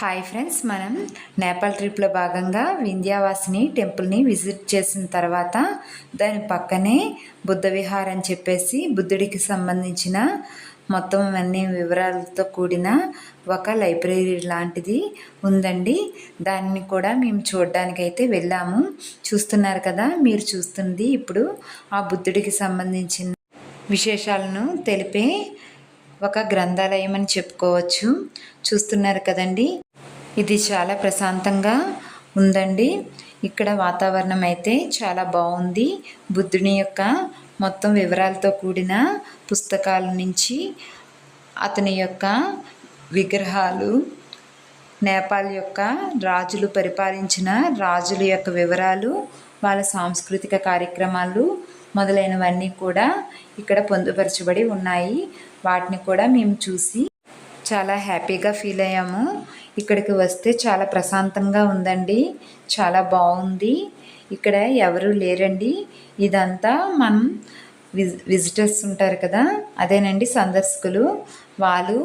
Hi friends, మనం నేపాల్ ట్రిప్లో భాగంగా వింధ్యావాసిని టెంపుల్ని విజిట్ చేసిన తర్వాత దాని పక్కనే బుద్ధ విహార్ అని చెప్పేసి బుద్ధుడికి సంబంధించిన మొత్తం అన్ని వివరాలతో కూడిన ఒక లైబ్రరీ లాంటిది ఉందండి. దాన్ని కూడా మేము చూడడానికైతే వెళ్ళాము. చూస్తున్నారు కదా, మీరు చూస్తుంది ఇప్పుడు ఆ బుద్ధుడికి సంబంధించిన విశేషాలను తెలిపే ఒక గ్రంథాలయం అని చెప్పుకోవచ్చు. చూస్తున్నారు కదండి, ఇది చాలా ప్రశాంతంగా ఉందండి. ఇక్కడ వాతావరణం అయితే చాలా బాగుంది. బుద్ధుని యొక్క మొత్తం వివరాలతో కూడిన పుస్తకాల నుంచి అతని యొక్క విగ్రహాలు, నేపాల్ యొక్క రాజులు పరిపాలించిన రాజుల యొక్క వివరాలు, వాళ్ళ సాంస్కృతిక కార్యక్రమాలు మొదలైనవన్నీ కూడా ఇక్కడ పొందుపరచబడి ఉన్నాయి. వాటిని కూడా మేము చూసి చాలా హ్యాపీగా ఫీల్ అయ్యాము. ఇక్కడికి వస్తే చాలా ప్రశాంతంగా ఉందండి, చాలా బాగుంది. ఇక్కడ ఎవరు లేరండి. ఇదంతా మనం విజిటర్స్ ఉంటారు కదా, అదేనండి సందర్శకులు. వాళ్ళు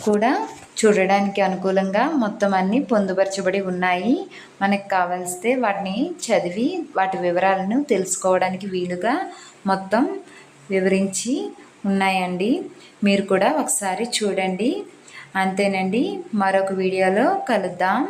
కూడా చూడడానికి అనుకూలంగా మొత్తం అన్నీ పొందుపరచబడి ఉన్నాయి. మనకు కావలిస్తే వాటిని చదివి వాటి వివరాలను తెలుసుకోవడానికి వీలుగా మొత్తం వివరించి ఉన్నాయండి. మీరు కూడా ఒకసారి చూడండి. అంతేనండి, మరొక వీడియోలో కలుద్దాం.